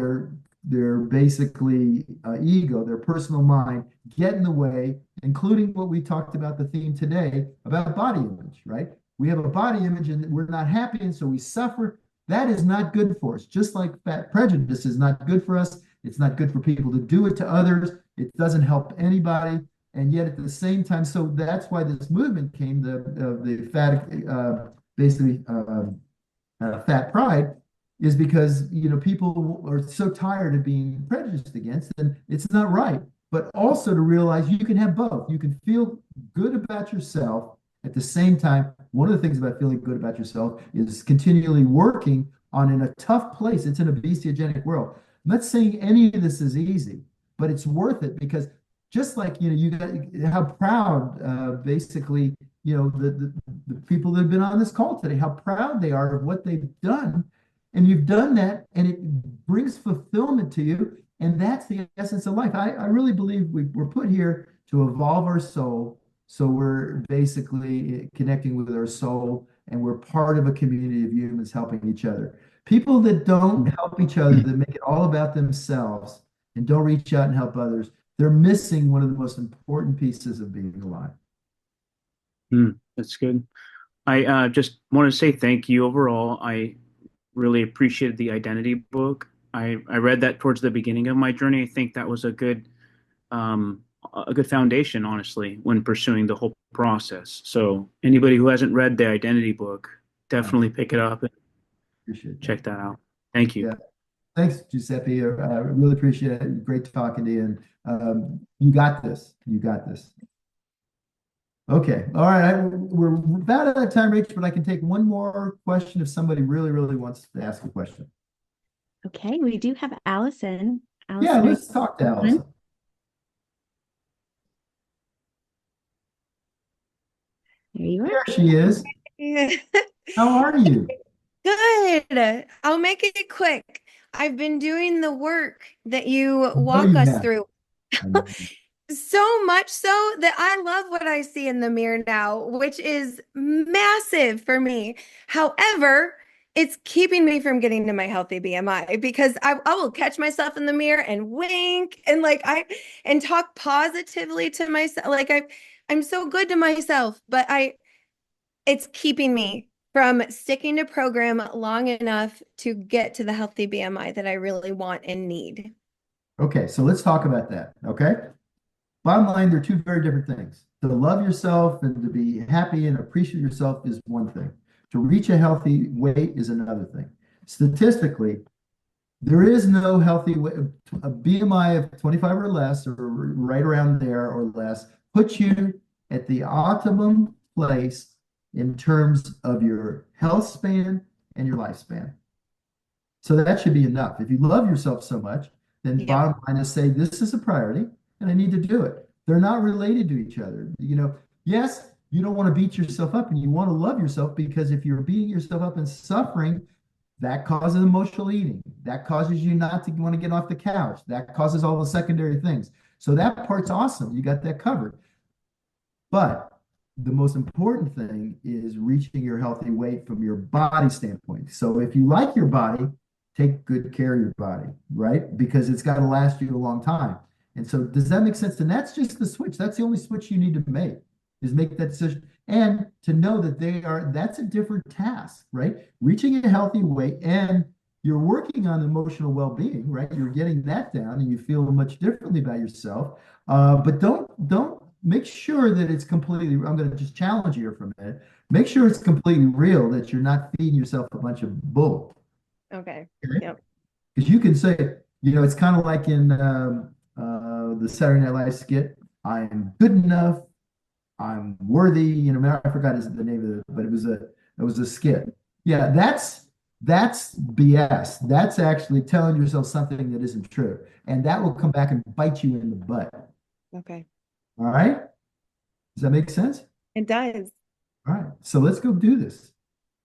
their basically ego, their personal mind, get in the way, including what we talked about the theme today about body image, right? We have a body image and we're not happy, and so we suffer. That is not good for us. Just like fat prejudice is not good for us. It's not good for people to do it to others. It doesn't help anybody. And yet at the same time, so that's why this movement came, the fat, basically fat pride, is because people are so tired of being prejudiced against, and it's not right. But also to realize you can have both. You can feel good about yourself at the same time. One of the things about feeling good about yourself is continually working on in a tough place. It's an obesogenic world. I'm not saying any of this is easy, but it's worth it because just like you got how proud basically the people that have been on this call today, how proud they are of what they've done. And you've done that, and it brings fulfillment to you. And that's the essence of life. I really believe we're put here to evolve our soul. So we're basically connecting with our soul, and we're part of a community of humans helping each other. People that don't help each other, that make it all about themselves and don't reach out and help others, they're missing one of the most important pieces of being alive. That's good. I just want to say thank you overall. I really appreciated the identity book. I read that towards the beginning of my journey. I think that was a good foundation, honestly, when pursuing the whole process. So anybody who hasn't read the identity book, definitely pick it up and Appreciate that. check that out. Thank you. Yeah. Thanks, Giuseppe. I really appreciate it. Great talking to you. And you got this. You got this. Okay. All right. We're about out of time, Rach, but I can take one more question if somebody really, really wants to ask a question. Okay, we do have Allison. Yeah, Allison, let's talk to Allison. there you are. There she is. How are you? Good. I'll make it quick. I've been doing the work that you walk you us have. through. I know. So much so that I love what I see in the mirror now, which is massive for me. However, it's keeping me from getting to my healthy BMI because I will catch myself in the mirror and wink and and talk positively to myself. I'm so good to myself, but it's keeping me from sticking to program long enough to get to the healthy BMI that I really want and need. Okay, so let's talk about that. Okay. Bottom line, they're two very different things. To love yourself and to be happy and appreciate yourself is one thing. To reach a healthy weight is another thing. Statistically, there is no healthy way. A BMI of 25 or less, or right around there or less, puts you at the optimum place in terms of your health span and your lifespan. So that should be enough. If you love yourself so much, then Yep. bottom line is say, this is a priority and I need to do it. They're not related to each other. Yes, you don't want to beat yourself up and you want to love yourself, because if you're beating yourself up and suffering, that causes emotional eating. That causes you not to want to get off the couch. That causes all the secondary things. So that part's awesome. You got that covered. But the most important thing is reaching your healthy weight from your body standpoint. So if you like your body, take good care of your body, right? Because it's got to last you a long time. And so does that make sense? And that's just the switch. That's the only switch you need to make, is make that decision. And to know that that's a different task, right? Reaching a healthy weight, and you're working on emotional well-being, right? You're getting that down and you feel much differently about yourself. But don't make sure that it's completely, I'm going to just challenge you here for a minute. Make sure it's completely real, that you're not feeding yourself a bunch of bull. Okay. Okay? Yep. Because you can say, it's kind of like in the Saturday Night Live skit, I'm good enough, I'm worthy. I forgot the name of it, but it was a skit. Yeah, that's BS. That's actually telling yourself something that isn't true, and that will come back and bite you in the butt. Okay. All right? Does that make sense? It does. All right. So let's go do this.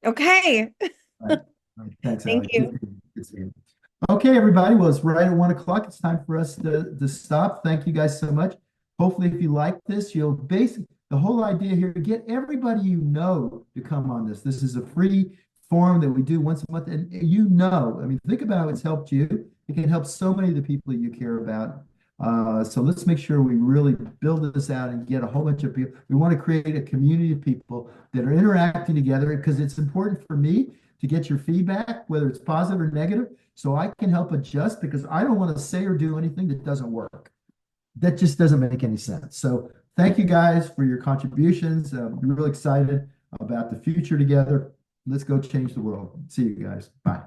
Okay. All right. All right. Thanks, Thank Allie. you. Good seeing you. Okay, everybody. Well, it's right at 1 o'clock. It's time for us to stop. Thank you guys so much. Hopefully, if you like this, you'll the whole idea here to get everybody to come on this. This is a free forum that we do once a month. And I mean, think about how it's helped you. It can help so many of the people you care about. So let's make sure we really build this out and get a whole bunch of people. We want to create a community of people that are interacting together, because it's important for me to get your feedback, whether it's positive or negative, so I can help adjust, because I don't want to say or do anything that doesn't work. That just doesn't make any sense. So thank you guys for your contributions. I'm really excited about the future together. Let's go change the world. See you guys. Bye.